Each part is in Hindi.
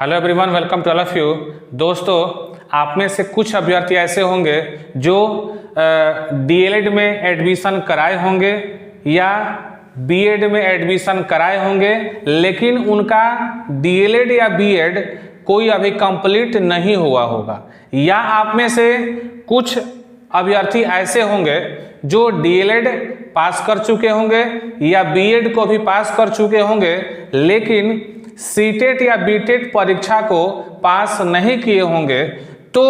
Hello everyone, welcome to all of you. दोस्तों, आप में से कुछ अभ्यर्थी ऐसे होंगे जो डीएलएड में एडमिशन कराए होंगे या बीएड में एडमिशन कराए होंगे, लेकिन उनका डीएलएड या बीएड कोई अभी कंप्लीट नहीं हुआ होगा। या आप में से कुछ अभ्यर्थी ऐसे होंगे जो डीएलएड पास कर चुके होंगे या बीएड को भी पास कर चुके होंगे, लेकिन सीटेट या बीटेट परीक्षा को पास नहीं किए होंगे। तो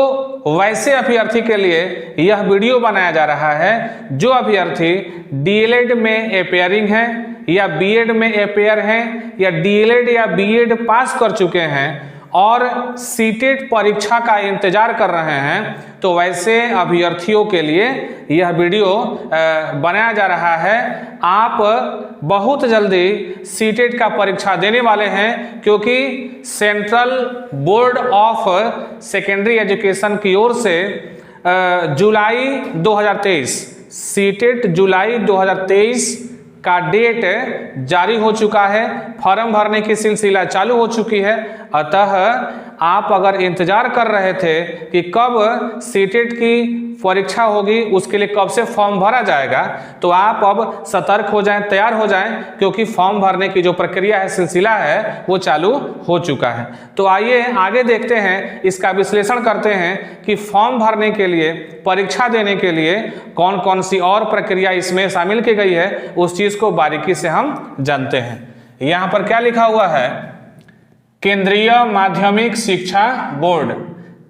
वैसे अभ्यर्थी के लिए यह वीडियो बनाया जा रहा है जो अभ्यर्थी डीएलएड में अपेयरिंग है या बीएड में अपेयर हैं या डीएलएड या बीएड पास कर चुके हैं और सीटेट परीक्षा का इंतजार कर रहे हैं। तो वैसे अभ्यर्थियों के लिए यह वीडियो बनाया जा रहा है। आप बहुत जल्दी सीटेट का परीक्षा देने वाले हैं, क्योंकि central board of secondary education की ओर से जुलाई 2023 सीटेट जुलाई 2023 का डेट जारी हो चुका है। फॉर्म भरने की सिलसिला चालू हो चुकी है। अतः आप अगर इंतजार कर रहे थे कि कब सीटेट की परीक्षा होगी, उसके लिए कब से फॉर्म भरा जाएगा, तो आप अब सतर्क हो जाएं, तैयार हो जाएं, क्योंकि फॉर्म भरने की जो प्रक्रिया है, सिलसिला है, वो चालू हो चुका है। तो आइए आगे देखते हैं, इसका विश्लेषण करते हैं कि फॉर्म भरने के लिए, परीक्षा देने के लिए कौन कौन सी और प्रक्रिया इसमें शामिल की गई है, उस चीज़ को बारीकी से हम जानते हैं। यहाँ पर क्या लिखा हुआ है? केंद्रीय माध्यमिक शिक्षा बोर्ड,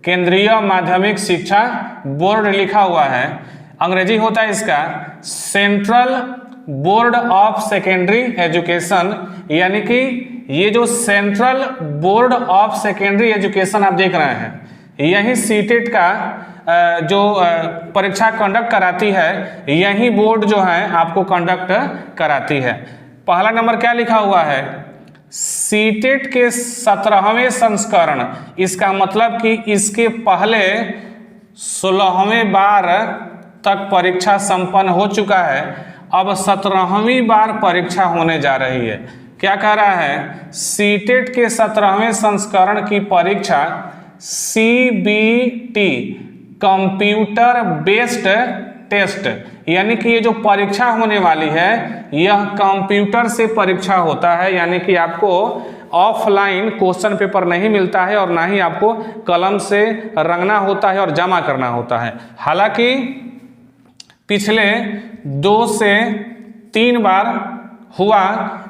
केंद्रीय माध्यमिक शिक्षा बोर्ड लिखा हुआ है। अंग्रेजी होता है इसका central board of secondary education, यानी कि ये जो central board of secondary education आप देख रहे हैं, यही सीटेट का जो परीक्षा कंडक्ट कराती है, यही बोर्ड जो है आपको कंडक्ट कराती है। पहला नंबर क्या लिखा हुआ है? सीटेट के 17वें संस्करण, इसका मतलब कि इसके पहले 16वें बार तक परीक्षा संपन्न हो चुका है। अब 17वीं बार परीक्षा होने जा रही है। क्या कह रहा है? सीटेट के 17वें संस्करण की परीक्षा सीबीटी कंप्यूटर बेस्ड टेस्ट, यानी कि ये जो परीक्षा होने वाली है, यह कंप्यूटर से परीक्षा होता है। यानी कि आपको ऑफलाइन क्वेश्चन पेपर नहीं मिलता है और ना ही आपको कलम से रंगना होता है और जमा करना होता है। हालांकि पिछले 2 से 3 बार हुआ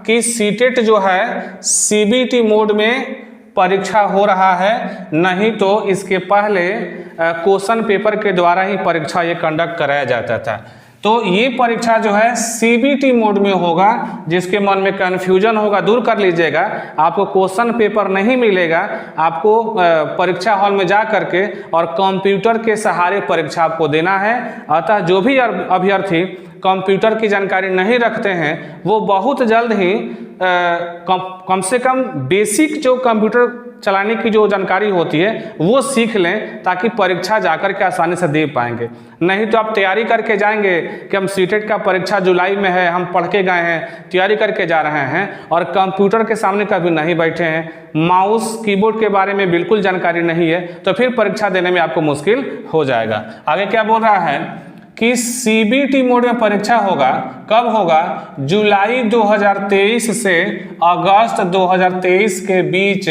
कि सीटेट जो है सीबीटी मोड में परीक्षा हो रहा है, नहीं तो इसके पहले क्वेश्चन पेपर के द्वारा ही परीक्षा ये कंडक्ट कराया जाता था। तो ये परीक्षा जो है सीबीटी मोड में होगा। जिसके मन में कन्फ्यूजन होगा दूर कर लीजिएगा। आपको क्वेश्चन पेपर नहीं मिलेगा, आपको परीक्षा हॉल में जा करके और कंप्यूटर के सहारे परीक्षा आपको देना है। अतः जो भी अभ्यर्थी कंप्यूटर की जानकारी नहीं रखते हैं, वो बहुत जल्द ही कम से कम बेसिक जो कंप्यूटर चलाने की जो जानकारी होती है वो सीख लें, ताकि परीक्षा जाकर के आसानी से दे पाएंगे। नहीं तो आप तैयारी करके जाएंगे कि हम सीटेट का परीक्षा जुलाई में है, हम पढ़ के गए हैं, तैयारी करके जा रहे हैं और कंप्यूटर के सामने कभी नहीं बैठे हैं, माउस कीबोर्ड के बारे में बिल्कुल जानकारी नहीं है, तो फिर परीक्षा देने में आपको मुश्किल हो जाएगा। आगे क्या बोल रहा है कि सीबीटी मोड में परीक्षा होगा। कब होगा? जुलाई 2023 से अगस्त 2023 के बीच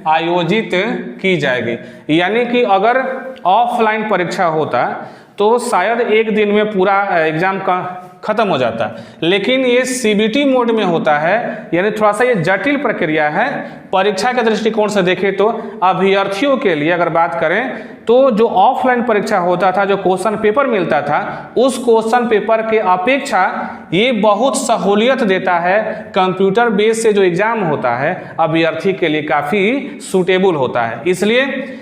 आयोजित की जाएगी। यानी कि अगर ऑफलाइन परीक्षा होता तो शायद एक दिन में पूरा एग्जाम का खत्म हो जाता, लेकिन ये सीबीटी मोड में होता है, यानी थोड़ा सा ये जटिल प्रक्रिया है। परीक्षा के दृष्टिकोण से देखें तो अभ्यर्थियों के लिए अगर बात करें तो जो ऑफलाइन परीक्षा होता था, जो क्वेश्चन पेपर मिलता था, उस क्वेश्चन पेपर के अपेक्षा ये बहुत सहूलियत देता है। कंप्यूटर बेस से जो एग्जाम होता है अभ्यर्थी के लिए काफ़ी सूटेबल होता है। इसलिए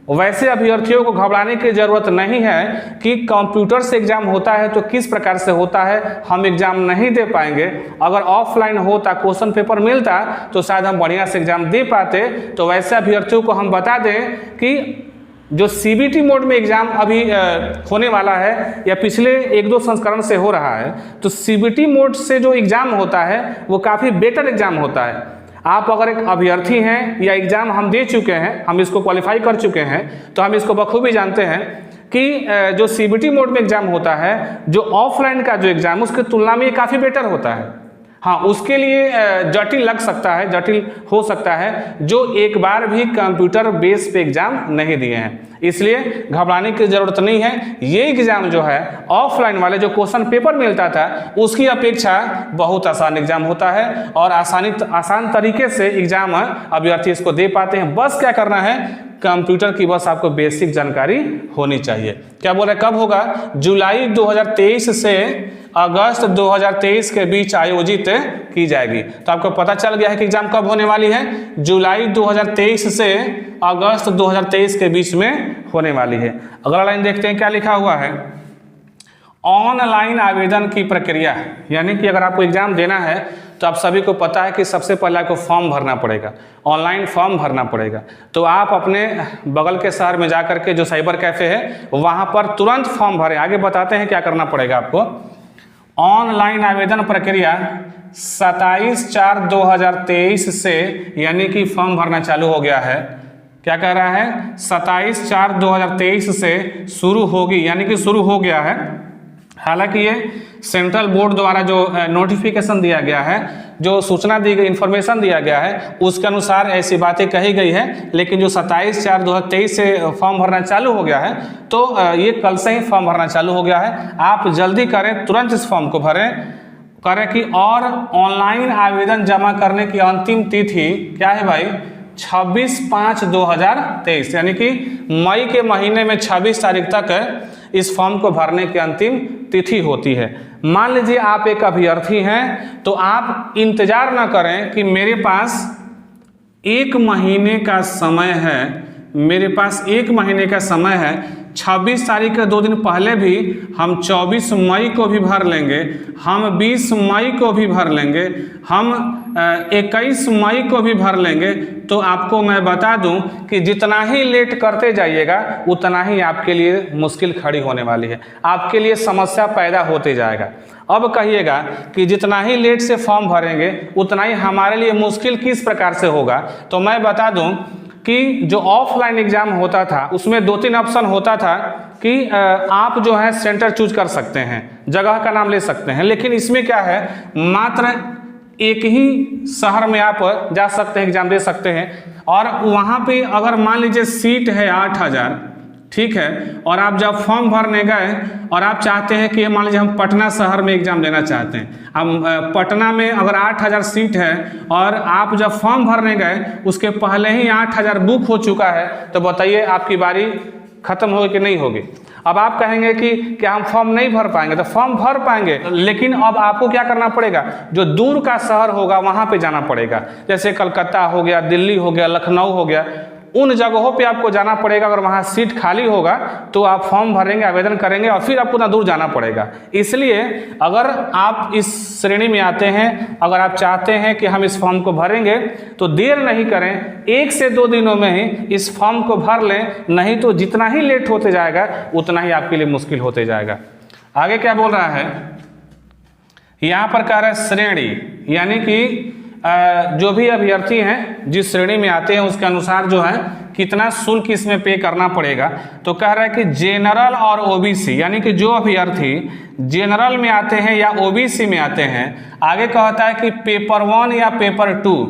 वैसे अभ्यर्थियों को घबराने की जरूरत नहीं है कि कंप्यूटर से एग्जाम होता है तो किस प्रकार से होता है, हम एग्जाम नहीं दे पाएंगे। अगर ऑफलाइन होता, क्वेश्चन पेपर मिलता, तो शायद हम बढ़िया से एग्जाम दे पाते। तो वैसे अभ्यर्थियों को हम बता दें कि जो सीबीटी मोड में एग्जाम अभी होने वाला है या पिछले 1-2 संस्करण से हो रहा है, तो सीबीटी मोड से जो एग्जाम होता है वो काफ़ी बेटर एग्जाम होता है। आप अगर एक अभ्यर्थी हैं या एग्ज़ाम हम दे चुके हैं, हम इसको क्वालिफाई कर चुके हैं, तो हम इसको बखूबी जानते हैं कि जो CBT मोड में एग्ज़ाम होता है, जो ऑफलाइन का जो एग्ज़ाम उसकी तुलना में ये काफ़ी बेटर होता है। हाँ, उसके लिए जटिल लग सकता है, जटिल हो सकता है जो एक बार भी कंप्यूटर बेस पे एग्ज़ाम नहीं दिए हैं, इसलिए घबराने की ज़रूरत नहीं है। ये एग्ज़ाम जो है ऑफलाइन वाले जो क्वेश्चन पेपर मिलता था उसकी अपेक्षा बहुत आसान एग्ज़ाम होता है और आसान तरीके से एग्ज़ाम अभ्यर्थी इसको दे पाते हैं। बस क्या करना है, कंप्यूटर की बस आपको बेसिक जानकारी होनी चाहिए। क्या बोल रहे कब होगा? जुलाई 2023 से अगस्त 2023 के बीच आयोजित की जाएगी। तो आपको पता चल गया है कि एग्जाम कब होने वाली है, जुलाई 2023 से अगस्त 2023 के बीच में होने वाली है। अगला लाइन देखते हैं क्या लिखा हुआ है। ऑनलाइन आवेदन की प्रक्रिया, यानी कि अगर आपको एग्जाम देना है तो आप सभी को पता है कि सबसे पहले आपको फॉर्म भरना पड़ेगा, ऑनलाइन फॉर्म भरना पड़ेगा। तो आप अपने बगल के शहर में जाकर के जो साइबर कैफ़े है वहाँ पर तुरंत फॉर्म भरें। आगे बताते हैं क्या करना पड़ेगा आपको। ऑनलाइन आवेदन प्रक्रिया 27/4/2023 से, यानी कि फॉर्म भरना चालू हो गया है। क्या कह रहा है? 27/4/2023 से शुरू होगी, यानी कि शुरू हो गया है। हालांकि ये सेंट्रल बोर्ड द्वारा जो नोटिफिकेशन दिया गया है, जो सूचना दी गई, इन्फॉर्मेशन दिया गया है, उसके अनुसार ऐसी बातें कही गई है। लेकिन जो 27/4/2023 से फॉर्म भरना चालू हो गया है, तो ये कल से ही फॉर्म भरना चालू हो गया है। आप जल्दी करें, तुरंत इस फॉर्म को करें कि और ऑनलाइन आवेदन जमा करने की अंतिम तिथि क्या है भाई? 26/5/2023, यानी कि मई के महीने में 26 तारीख तक इस फॉर्म को भरने की अंतिम तिथि होती है। मान लीजिए आप एक अभ्यर्थी हैं, तो आप इंतजार ना करें कि मेरे पास 1 महीने का समय है, मेरे पास 1 महीने का समय है। 26 तारीख के 2 दिन पहले भी हम 24 मई को भी भर लेंगे, हम 20 मई को भी भर लेंगे, हम 21 मई को भी भर लेंगे। तो आपको मैं बता दूं कि जितना ही लेट करते जाइएगा उतना ही आपके लिए मुश्किल खड़ी होने वाली है, आपके लिए समस्या पैदा होते जाएगा। अब कहिएगा कि जितना ही लेट से फॉर्म भरेंगे उतना ही हमारे लिए मुश्किल किस प्रकार से होगा। तो मैं बता दूं कि जो ऑफलाइन एग्जाम होता था उसमें 2-3 ऑप्शन होता था कि आप जो है सेंटर चूज कर सकते हैं, जगह का नाम ले सकते हैं। लेकिन इसमें क्या है, मात्र एक ही शहर में आप जा सकते हैं, एग्जाम दे सकते हैं। और वहाँ पे अगर मान लीजिए सीट है 8000, ठीक है, और आप जब फॉर्म भरने गए और आप चाहते हैं कि मान लीजिए हम पटना शहर में एग्जाम देना चाहते हैं, हम पटना में अगर 8000 सीट है और आप जब फॉर्म भरने गए उसके पहले ही 8000 बुक हो चुका है, तो बताइए आपकी बारी खत्म होगी कि नहीं होगी? अब आप कहेंगे कि क्या हम फॉर्म नहीं भर पाएंगे? तो फॉर्म भर पाएंगे, लेकिन अब आपको क्या करना पड़ेगा, जो दूर का शहर होगा वहाँ पे जाना पड़ेगा। जैसे कलकत्ता हो गया, दिल्ली हो गया, लखनऊ हो गया, उन जगहों पे आपको जाना पड़ेगा। अगर वहाँ सीट खाली होगा तो आप फॉर्म भरेंगे, आवेदन करेंगे और फिर आपको उतना दूर जाना पड़ेगा। इसलिए अगर आप इस श्रेणी में आते हैं, अगर आप चाहते हैं कि हम इस फॉर्म को भरेंगे तो देर नहीं करें, 1 से 2 दिनों में ही इस फॉर्म को भर लें, नहीं तो जितना ही लेट होते जाएगा उतना ही आपके लिए मुश्किल होते जाएगा। आगे क्या बोल रहा है, यहाँ पर कह रहा है श्रेणी, यानी कि जो भी अभ्यर्थी हैं जिस श्रेणी में आते हैं उसके अनुसार जो है कितना शुल्क इसमें पे करना पड़ेगा। तो कह रहा है कि जेनरल और ओबीसी, यानी कि जो अभ्यर्थी जेनरल में आते हैं या ओबीसी में आते हैं, आगे कहता है कि पेपर 1 या पेपर 2,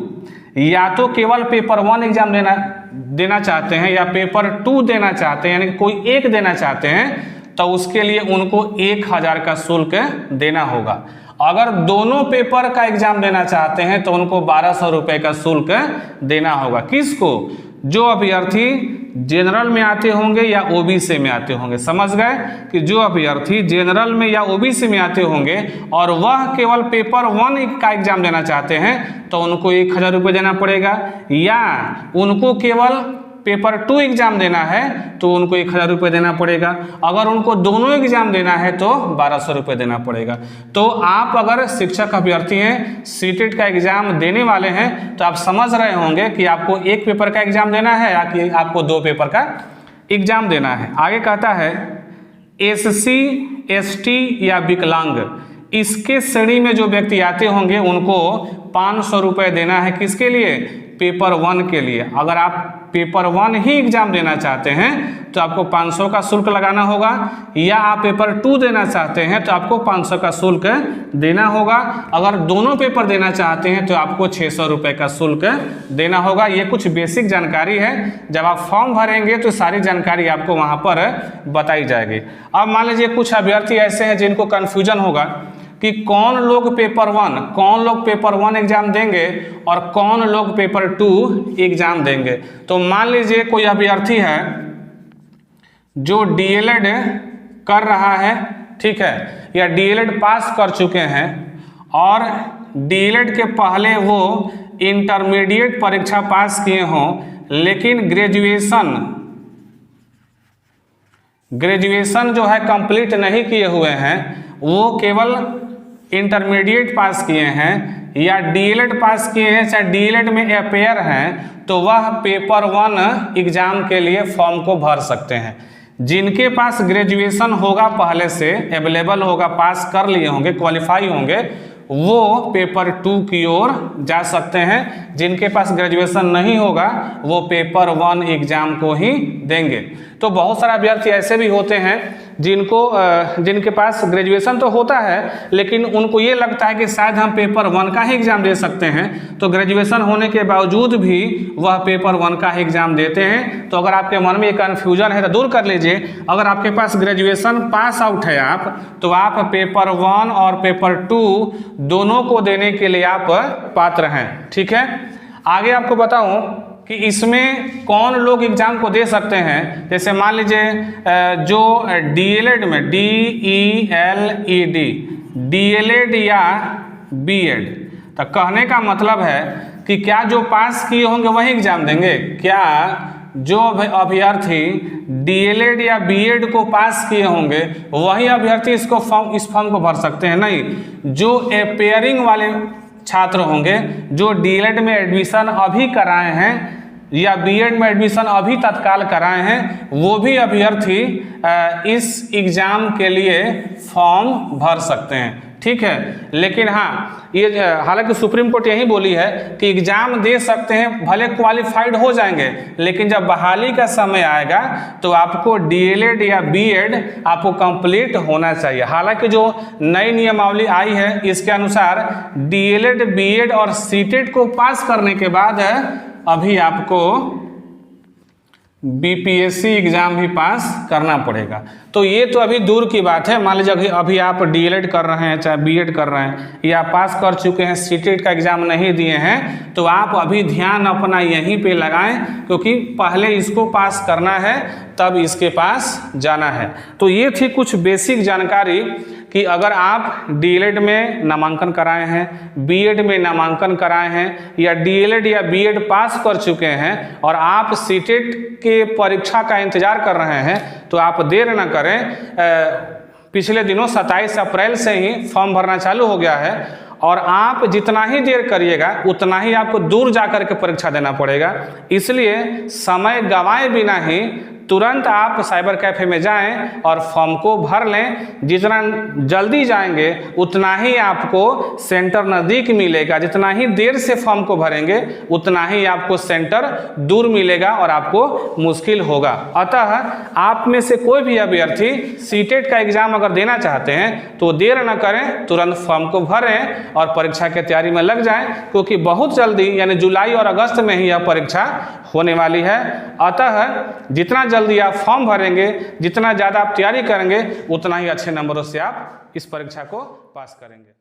या तो केवल पेपर 1 एग्जाम देना चाहते हैं या पेपर 2 देना चाहते हैं, यानी कि कोई एक देना चाहते हैं, तो उसके लिए उनको 1000 का शुल्क देना होगा। अगर दोनों पेपर का एग्जाम देना चाहते हैं तो उनको 1200 रुपये का शुल्क देना होगा। किसको? जो अभ्यर्थी जनरल में आते होंगे या ओबीसी में आते होंगे। समझ गए कि जो अभ्यर्थी जनरल में या ओबीसी में आते होंगे और वह केवल पेपर 1 का एग्जाम देना चाहते हैं तो उनको 1000 रुपये देना पड़ेगा, या उनको केवल पेपर 2 एग्जाम देना है तो उनको 1000 रुपये देना पड़ेगा। अगर उनको दोनों एग्जाम देना है तो 1200 रुपये देना पड़ेगा। तो आप अगर शिक्षक अभ्यर्थी हैं, सीटेट का एग्जाम देने वाले हैं, तो आप समझ रहे होंगे कि आपको 1 पेपर का एग्जाम देना है या कि आपको 2 पेपर का एग्जाम देना है। आगे कहता है SC ST या विकलांग, इसके श्रेणी में जो व्यक्ति आते होंगे उनको 500 रुपये देना है। किसके लिए? पेपर 1 के लिए। अगर आप पेपर 1 ही एग्जाम देना चाहते हैं तो आपको 500 का शुल्क लगाना होगा, या आप पेपर 2 देना चाहते हैं तो आपको 500 का शुल्क देना होगा। अगर दोनों पेपर देना चाहते हैं तो आपको 600 रुपये का शुल्क देना होगा। ये कुछ बेसिक जानकारी है, जब आप फॉर्म भरेंगे तो सारी जानकारी आपको वहाँ पर बताई जाएगी। अब मान लीजिए कुछ अभ्यर्थी ऐसे हैं जिनको कन्फ्यूजन होगा कि कौन लोग पेपर 1 एग्जाम देंगे और कौन लोग पेपर 2 एग्जाम देंगे। तो मान लीजिए कोई अभ्यर्थी है जो डीएलएड कर रहा है, ठीक है, या डीएलएड पास कर चुके हैं और डीएलएड के पहले वो इंटरमीडिएट परीक्षा पास किए हों, लेकिन ग्रेजुएशन जो है कंप्लीट नहीं किए हुए हैं, वो केवल इंटरमीडिएट पास किए हैं या डीएलएड पास किए हैं, चाहे डीएलएड में अपेयर हैं, तो वह पेपर 1 एग्जाम के लिए फॉर्म को भर सकते हैं। जिनके पास ग्रेजुएशन होगा, पहले से अवेलेबल होगा, पास कर लिए होंगे, क्वालिफाई होंगे, वो पेपर 2 की ओर जा सकते हैं। जिनके पास ग्रेजुएशन नहीं होगा वो पेपर 1 एग्जाम को ही देंगे। तो बहुत सारे अभ्यर्थी ऐसे भी होते हैं जिनके पास ग्रेजुएशन तो होता है, लेकिन उनको ये लगता है कि शायद हम पेपर 1 का ही एग्ज़ाम दे सकते हैं, तो ग्रेजुएशन होने के बावजूद भी वह पेपर 1 का ही एग्ज़ाम देते हैं। तो अगर आपके मन में ये कन्फ्यूजन है तो दूर कर लीजिए। अगर आपके पास ग्रेजुएशन पास आउट है तो आप पेपर 1 और पेपर 2 दोनों को देने के लिए आप पात्र हैं, ठीक है। आगे आपको बताऊं कि इसमें कौन लोग एग्जाम को दे सकते हैं। जैसे मान लीजिए जो डीएलएड में DELED डीएलएड या बीएड, तो कहने का मतलब है कि क्या जो पास किए होंगे वही एग्जाम देंगे? क्या जो अभ्यर्थी डीएलएड या बीएड को पास किए होंगे वही अभ्यर्थी इस फॉर्म को भर सकते हैं? नहीं, जो अपेयरिंग वाले छात्र होंगे, जो डीएलएड में एडमिशन अभी कराए हैं या बीएड में एडमिशन अभी तत्काल कराए हैं, वो भी अभ्यर्थी इस एग्ज़ाम के लिए फॉर्म भर सकते हैं, ठीक है। लेकिन हाँ, ये हालांकि सुप्रीम कोर्ट यही बोली है कि एग्ज़ाम दे सकते हैं, भले क्वालिफाइड हो जाएंगे, लेकिन जब बहाली का समय आएगा तो आपको डीएलएड या बीएड आपको कंप्लीट होना चाहिए। हालांकि जो नई नियमावली आई है इसके अनुसार डीएलएड, बीएड और सीटेट को पास करने के बाद अभी आपको बीपीएससी एग्जाम भी पास करना पड़ेगा। तो ये तो अभी दूर की बात है। मान लीजिए अभी आप डीएलएड कर रहे हैं, चाहे बीएड कर रहे हैं, या पास कर चुके हैं, सीटेट का एग्जाम नहीं दिए हैं, तो आप अभी ध्यान अपना यहीं पे लगाएं, क्योंकि पहले इसको पास करना है तब इसके पास जाना है। तो ये थी कुछ बेसिक जानकारी कि अगर आप डीएलएड में नामांकन कराए हैं, बीएड में नामांकन कराए हैं, या डीएलएड या बीएड पास कर चुके हैं और आप सीटेट के परीक्षा का इंतजार कर रहे हैं, तो आप देर न करें। पिछले दिनों 27 अप्रैल से ही फॉर्म भरना चालू हो गया है, और आप जितना ही देर करिएगा उतना ही आपको दूर जाकर के परीक्षा देना पड़ेगा। इसलिए समय गंवाए बिना ही तुरंत आप साइबर कैफ़े में जाएं और फॉर्म को भर लें। जितना जल्दी जाएंगे उतना ही आपको सेंटर नज़दीक मिलेगा, जितना ही देर से फॉर्म को भरेंगे उतना ही आपको सेंटर दूर मिलेगा और आपको मुश्किल होगा। अतः आप में से कोई भी अभ्यर्थी सीटेट का एग्ज़ाम अगर देना चाहते हैं तो देर न करें, तुरंत फॉर्म को भरें और परीक्षा की तैयारी में लग जाएं, क्योंकि बहुत जल्दी यानी जुलाई और अगस्त में ही यह परीक्षा होने वाली है। अतः जितना जल्दी आप फॉर्म भरेंगे, जितना ज़्यादा आप तैयारी करेंगे, उतना ही अच्छे नंबरों से आप इस परीक्षा को पास करेंगे।